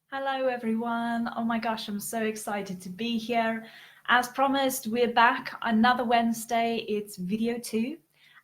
Hello, everyone. Oh my gosh, I'm so excited to be here. As promised, we're back another Wednesday. It's video two.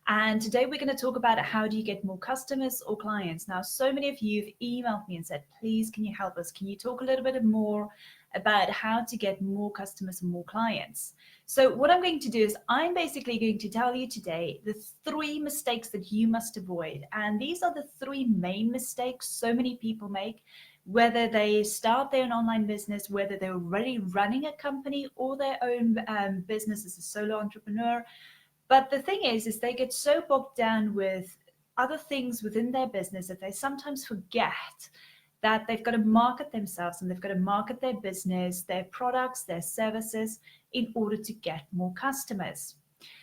And today we're going to talk about how do you get more customers or clients. Now, so many of you have emailed me and said, please, can you help us? Can you talk a little bit more about how to get more customers and more clients? So, what I'm going to do is I'm basically going to tell you today the three mistakes that you must avoid. And these are the three main mistakes so many people make, whether they start their own online business, whether they're already running a company or their own business as a solo entrepreneur. But the thing is they get so bogged down with other things within their business that they sometimes forget that they've got to market themselves and they've got to market their business, their products, their services in order to get more customers.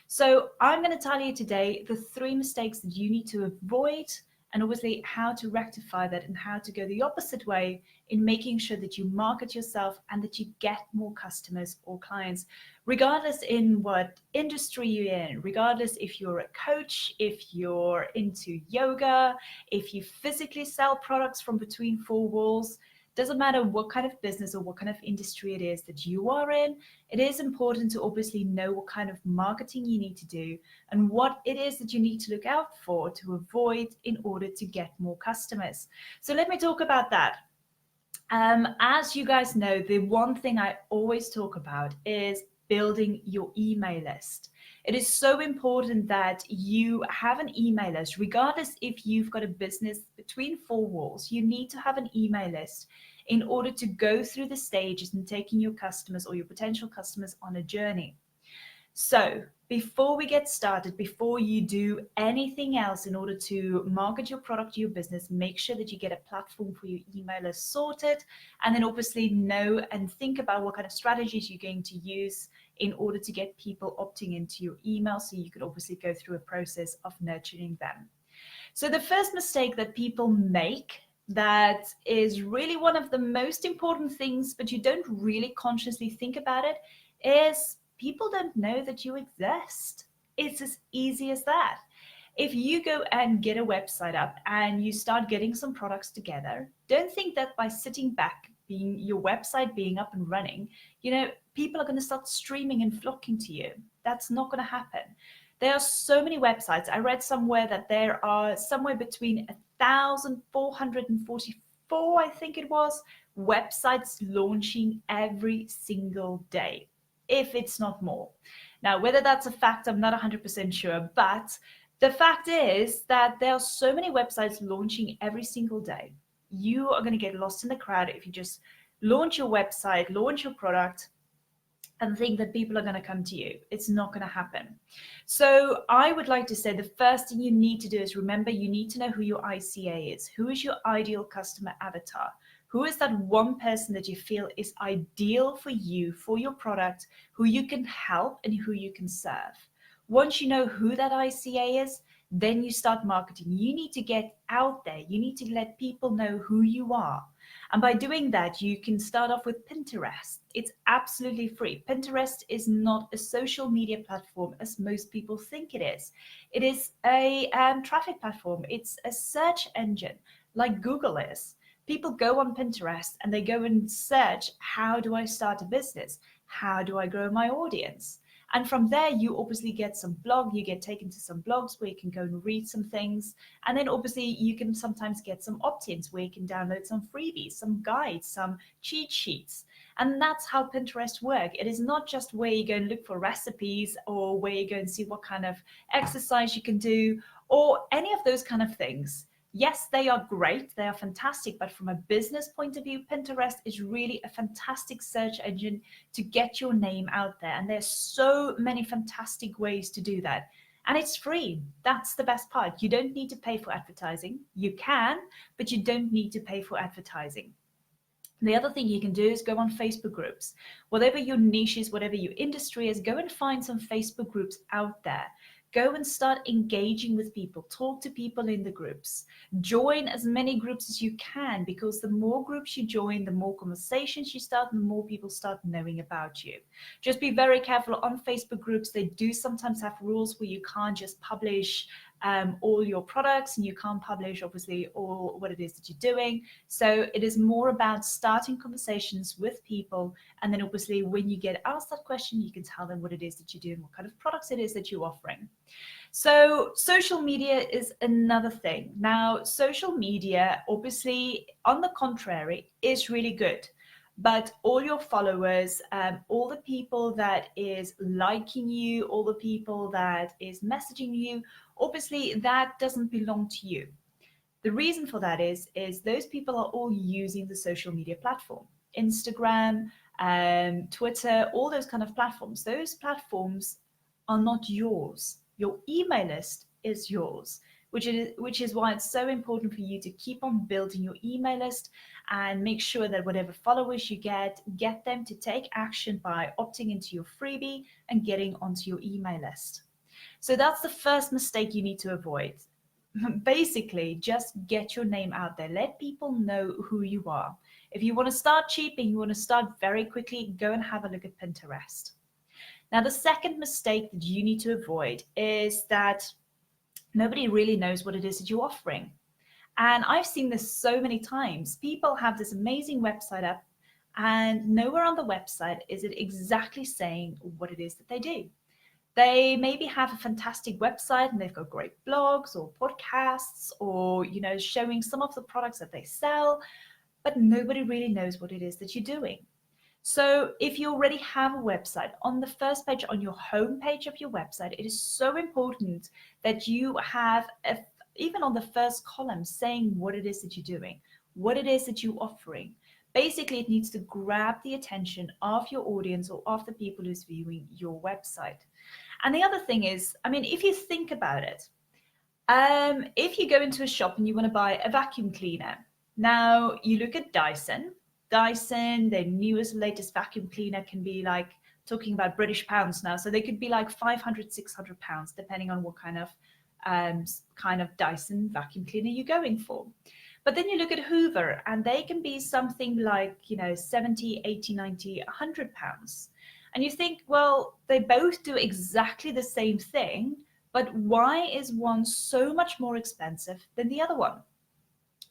So I'm going to tell you today the three mistakes that you need to avoid, and obviously how to rectify that and how to go the opposite way in making sure that you market yourself and that you get more customers or clients, regardless in what industry you're in, regardless if you're a coach, if you're into yoga, if you physically sell products from between four walls. Doesn't matter what kind of business or what kind of industry it is that you are in, it is important to obviously know what kind of marketing you need to do and what it is that you need to look out for to avoid in order to get more customers. So let me talk about that. As you guys know, the one thing I always talk about is building your email list. It is so important that you have an email list, regardless if you've got a business between four walls, you need to have an email list in order to go through the stages and taking your customers or your potential customers on a journey. So, before we get started, before you do anything else in order to market your product, your business, make sure that you get a platform for your email list sorted. And then obviously know and think about what kind of strategies you're going to use in order to get people opting into your email so you can obviously go through a process of nurturing them. So, the first mistake that people make that is really one of the most important things, but you don't really consciously think about it, is people don't know that you exist. It's as easy as that. If you go and get a website up and you start getting some products together, don't think that by sitting back, being your website being up and running, people are going to start streaming and flocking to you. That's not going to happen. There are so many websites. I read somewhere that there are somewhere between 1,444, I think it was, websites launching every single day, if it's not more. Now, whether that's a fact, I'm not 100% sure, but the fact is that there are so many websites launching every single day. You are going to get lost in the crowd if you just launch your website, launch your product, and think that people are going to come to you. It's not going to happen. So I would like to say the first thing you need to do is remember you need to know who your ICA is. Who is your ideal customer avatar? Who is that one person that you feel is ideal for you, for your product, who you can help and who you can serve? Once you know who that ICA is, then you start marketing. You need to get out there. You need to let people know who you are. And by doing that, you can start off with Pinterest. It's absolutely free. Pinterest is not a social media platform as most people think it is. It is a traffic platform. It's a search engine like Google is. People go on Pinterest and they go and search, how do I start a business? How do I grow my audience? And from there, you obviously get some blog, you get taken to some blogs where you can go and read some things. And then obviously you can sometimes get some opt-ins where you can download some freebies, some guides, some cheat sheets. And that's how Pinterest works. It is not just where you go and look for recipes or where you go and see what kind of exercise you can do or any of those kind of things. Yes, they are great, they are fantastic, but from a business point of view, Pinterest is really a fantastic search engine to get your name out there. And there's so many fantastic ways to do that. And it's free. That's the best part. You don't need to pay for advertising. You can, but you don't need to pay for advertising. The other thing you can do is go on Facebook groups. Whatever your niche is, whatever your industry is, go and find some Facebook groups out there. Go and start engaging with people. Talk to people in the groups. Join as many groups as you can, because the more groups you join, the more conversations you start, and the more people start knowing about you. Just be very careful on Facebook groups. They do sometimes have rules where you can't just publish all your products, and you can't publish obviously all what it is that you're doing. So it is more about starting conversations with people, and then obviously when you get asked that question, you can tell them what it is that you're doing, what kind of products it is that you're offering. So social media is another thing. Now, social media, obviously, on the contrary, is really good. But all your followers, all the people that is liking you, all the people that is messaging you, obviously that doesn't belong to you. The reason for that is those people are all using the social media platform, Instagram, Twitter, all those kind of platforms. Those platforms are not yours. Your email list is yours, which is why it's so important for you to keep on building your email list and make sure that whatever followers you get them to take action by opting into your freebie and getting onto your email list. So that's the first mistake you need to avoid. Basically, just get your name out there. Let people know who you are. If you want to start cheap and you want to start very quickly, go and have a look at Pinterest. Now, the second mistake that you need to avoid is that nobody really knows what it is that you're offering. And I've seen this so many times. People have this amazing website up, and nowhere on the website is it exactly saying what it is that they do. They maybe have a fantastic website and they've got great blogs or podcasts or, showing some of the products that they sell, but nobody really knows what it is that you're doing. So if you already have a website, on the first page, on your home page of your website, it is so important that you have, even on the first column, saying what it is that you're doing, what it is that you're offering. Basically, it needs to grab the attention of your audience or of the people who's viewing your website. And the other thing is, if you think about it, if you go into a shop and you want to buy a vacuum cleaner, now you look at Dyson, their newest, latest vacuum cleaner can be like, talking about British pounds now, so they could be like 500, 600 pounds, depending on what kind of Dyson vacuum cleaner you're going for. But then you look at Hoover and they can be something like, 70, 80, 90, 100 pounds. And you think, well, they both do exactly the same thing, but why is one so much more expensive than the other one?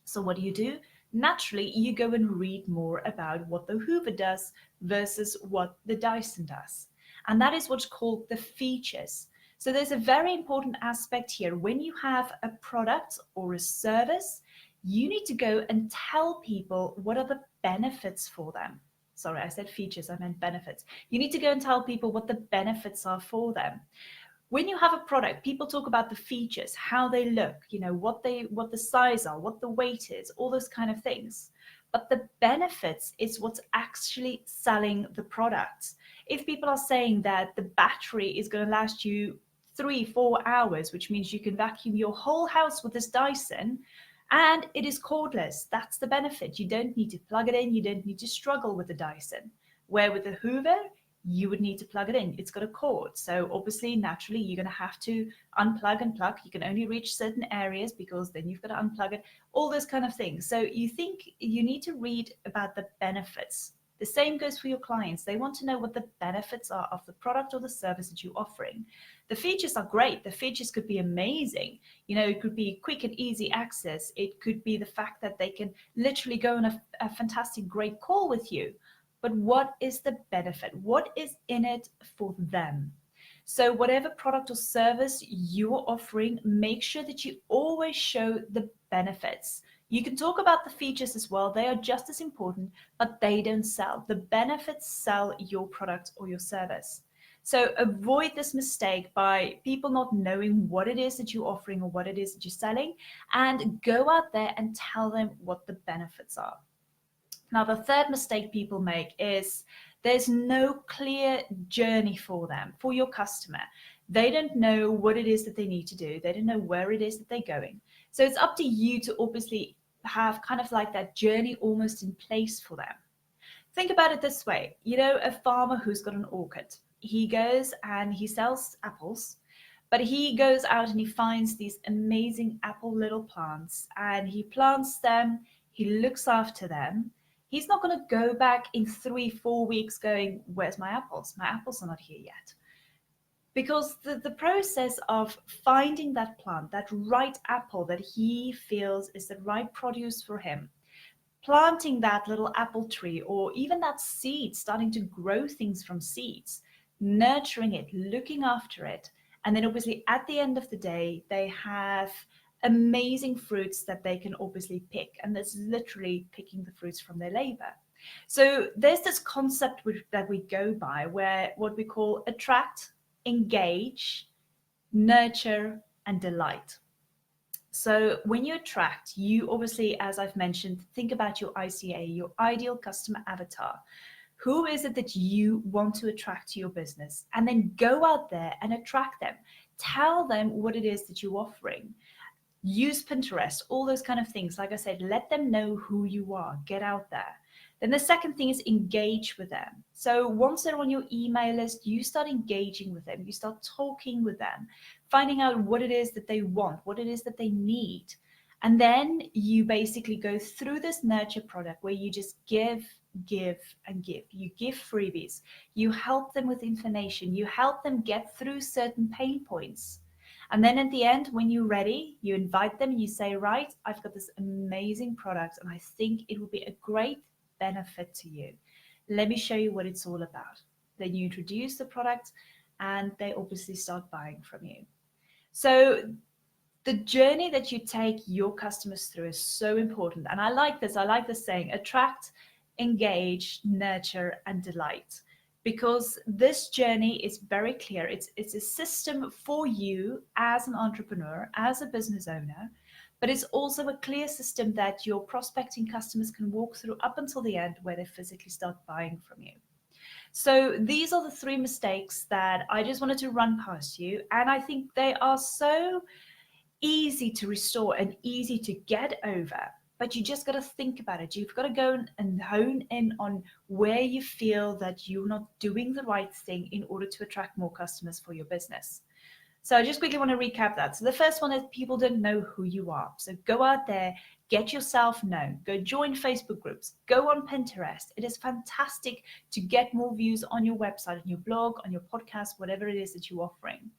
So what do? Naturally, you go and read more about what the Hoover does versus what the Dyson does. And that is what's called the features. So there's a very important aspect here. When you have a product or a service, you need to go and tell people what are the benefits for them. Sorry, I said features, I meant benefits. You need to go and tell people what the benefits are for them. When you have a product, people talk about the features, how they look, what the size are, what the weight is, all those kind of things. But the benefits is what's actually selling the product. If people are saying that the battery is going to last you 3-4 hours, which means you can vacuum your whole house with this Dyson, and it is cordless, that's the benefit. You don't need to plug it in, you don't need to struggle with the Dyson. Where with the Hoover, you would need to plug it in. It's got a cord. So obviously, naturally, you're going to have to unplug and plug. You can only reach certain areas because then you've got to unplug it, all those kind of things. So you think you need to read about the benefits. The same goes for your clients. They want to know what the benefits are of the product or the service that you're offering. The features are great. The features could be amazing. It could be quick and easy access. It could be the fact that they can literally go on a fantastic, great call with you. But what is the benefit? What is in it for them? So whatever product or service you're offering, make sure that you always show the benefits. You can talk about the features as well. They are just as important, but they don't sell. The benefits sell your product or your service. So avoid this mistake by people not knowing what it is that you're offering or what it is that you're selling, and go out there and tell them what the benefits are. Now, the third mistake people make is there's no clear journey for them, for your customer. They don't know what it is that they need to do. They don't know where it is that they're going. So it's up to you to obviously have kind of like that journey almost in place for them. Think about it this way. A farmer who's got an orchard. He goes and he sells apples, but he goes out and he finds these amazing apple little plants and he plants them. He looks after them. He's not going to go back in 3-4 weeks going, where's my apples? My apples are not here yet. Because the process of finding that plant, that right apple that he feels is the right produce for him, planting that little apple tree or even that seed, starting to grow things from seeds, nurturing it, looking after it. And then obviously at the end of the day, they have amazing fruits that they can obviously pick. And that's literally picking the fruits from their labor. So there's this concept that we go by where what we call attract, engage, nurture, and delight. So when you attract, you obviously, as I've mentioned, think about your ICA, your ideal customer avatar. Who is it that you want to attract to your business? And then go out there and attract them. Tell them what it is that you're offering. Use Pinterest, all those kind of things. Like I said, let them know who you are. Get out there. Then the second thing is engage with them. So once they're on your email list, you start engaging with them. You start talking with them, finding out what it is that they want, what it is that they need. And then you basically go through this nurture product where you just give, and give. You give freebies. You help them with information. You help them get through certain pain points. And then at the end, when you're ready, you invite them and you say, right, I've got this amazing product and I think it will be a great benefit to you. Let me show you what it's all about. Then you introduce the product and they obviously start buying from you. So the journey that you take your customers through is so important. And I like this saying, attract, engage, nurture, and delight. Because this journey is very clear. It's a system for you as an entrepreneur, as a business owner, but it's also a clear system that your prospecting customers can walk through up until the end where they physically start buying from you. So these are the three mistakes that I just wanted to run past you. And I think they are so easy to restore and easy to get over, but you just got to think about it. You've got to go and hone in on where you feel that you're not doing the right thing in order to attract more customers for your business. So I just quickly want to recap that. So the first one is people don't know who you are. So go out there, get yourself known, go join Facebook groups, go on Pinterest. It is fantastic to get more views on your website, on your blog, on your podcast, whatever it is that you're offering.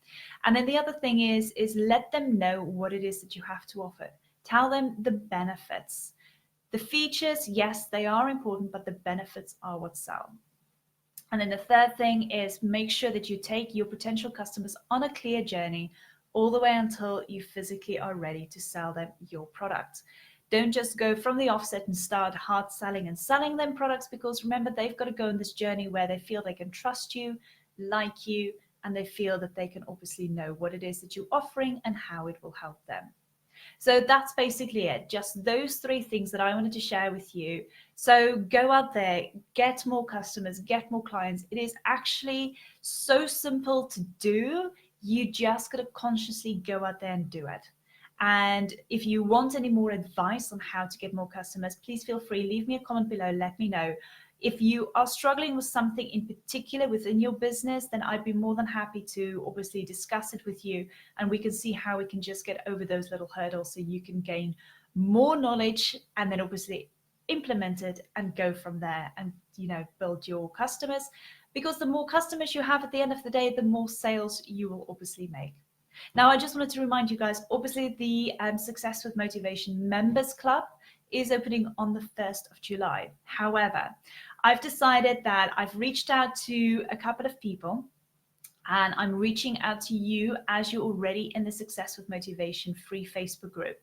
And then the other thing is let them know what it is that you have to offer. Tell them the benefits. The features, yes, they are important, but the benefits are what sell. And then the third thing is make sure that you take your potential customers on a clear journey all the way until you physically are ready to sell them your product. Don't just go from the offset and start hard selling and selling them products, because remember, they've got to go on this journey where they feel they can trust you, like you, and they feel that they can obviously know what it is that you're offering and how it will help them. So that's basically it. Just those three things that I wanted to share with you. So go out there, get more customers, get more clients. It is actually so simple to do. You just got to consciously go out there and do it. And if you want any more advice on how to get more customers, please feel free, leave me a comment below, let me know. If you are struggling with something in particular within your business, then I'd be more than happy to obviously discuss it with you, and we can see how we can just get over those little hurdles so you can gain more knowledge and then obviously implement it and go from there and, build your customers. Because the more customers you have at the end of the day, the more sales you will obviously make. Now, I just wanted to remind you guys, obviously the Success with Motivation Members Club is opening on the 1st of July. However, I've decided that I've reached out to a couple of people, and I'm reaching out to you as you're already in the Success with Motivation free Facebook group.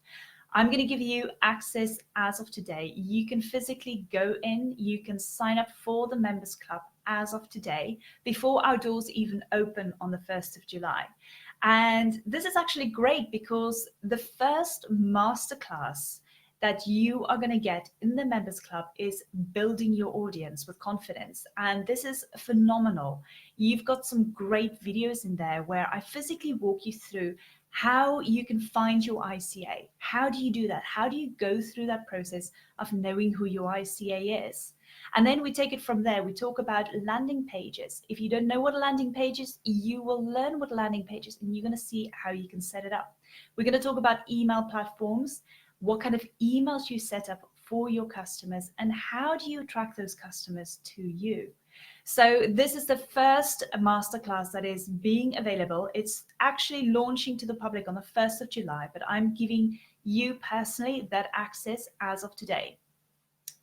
I'm going to give you access as of today. You can physically go in, you can sign up for the Members Club as of today, before our doors even open on the 1st of July. And this is actually great because the first masterclass that you are going to get in the Members Club is building your audience with confidence. And this is phenomenal. You've got some great videos in there where I physically walk you through how you can find your ICA. How do you do that? How do you go through that process of knowing who your ICA is? And then we take it from there. We talk about landing pages. If you don't know what a landing page is, you will learn what a landing page is, and you're going to see how you can set it up. We're going to talk about email platforms, what kind of emails you set up for your customers, and how do you attract those customers to you? So this is the first masterclass that is being available. It's actually launching to the public on the 1st of July, but I'm giving you personally that access as of today.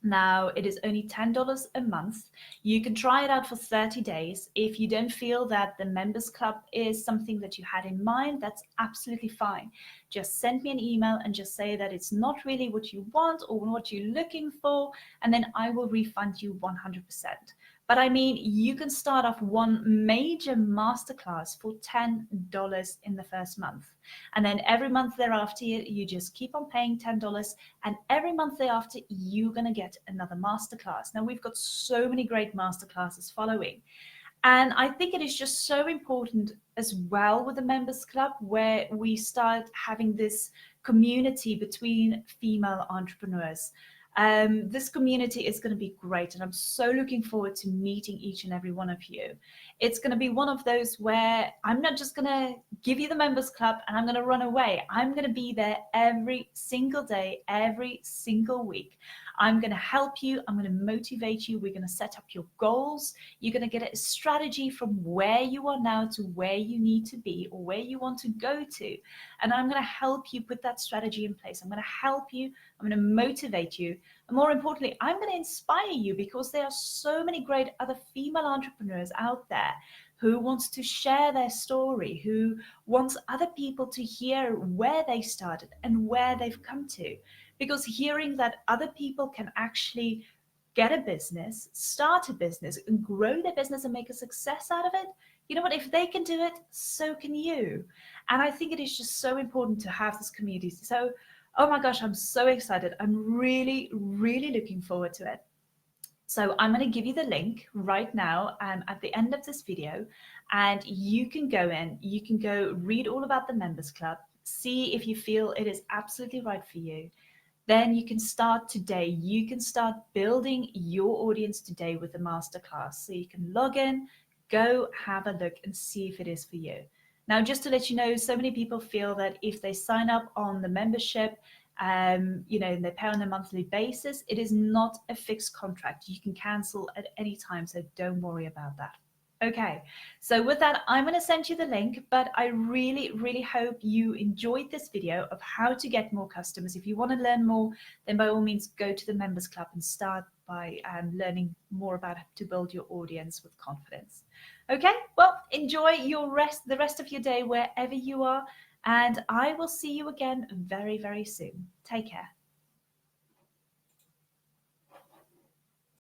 Now, it is only $10 a month. You can try it out for 30 days. If you don't feel that the Members Club is something that you had in mind, that's absolutely fine. Just send me an email and just say that it's not really what you want or what you're looking for, and then I will refund you 100%. But I mean, you can start off one major masterclass for $10 in the first month. And then every month thereafter, you just keep on paying $10. And every month thereafter, you're going to get another masterclass. Now, we've got so many great masterclasses following. And I think it is just so important as well with the Members Club, where we start having this community between female entrepreneurs. This community is going to be great, and I'm so looking forward to meeting each and every one of you. It's going to be one of those where I'm not just going to give you the Members Club and I'm going to run away. I'm going to be there every single day, every single week. I'm going to help you. I'm going to motivate you. We're going to set up your goals. You're going to get a strategy from where you are now to where you need to be or where you want to go to. And I'm going to help you put that strategy in place. I'm going to help you. I'm going to motivate you. And more importantly, I'm going to inspire you, because there are so many great other female entrepreneurs out there who wants to share their story, who wants other people to hear where they started and where they've come to. Because hearing that other people can actually get a business, start a business, and grow their business and make a success out of it, you know what? If they can do it, so can you. And I think it is just so important to have this community. So, oh my gosh, I'm so excited. I'm really, really looking forward to it. So I'm going to give you the link right now at the end of this video, and you can go in, you can go read all about the Members Club, see if you feel it is absolutely right for you. Then you can start today. You can start building your audience today with the masterclass. So you can log in, go have a look and see if it is for you. Now, just to let you know, so many people feel that if they sign up on the membership, and they pay on a monthly basis, it is not a fixed contract. You can cancel at any time, so don't worry about that. Okay, so with that, I'm going to send you the link, but I really, really hope you enjoyed this video of how to get more customers. If you want to learn more, then by all means, go to the Members Club and start by learning more about how to build your audience with confidence. Okay, well, enjoy the rest of your day wherever you are, and I will see you again very, very soon. Take care.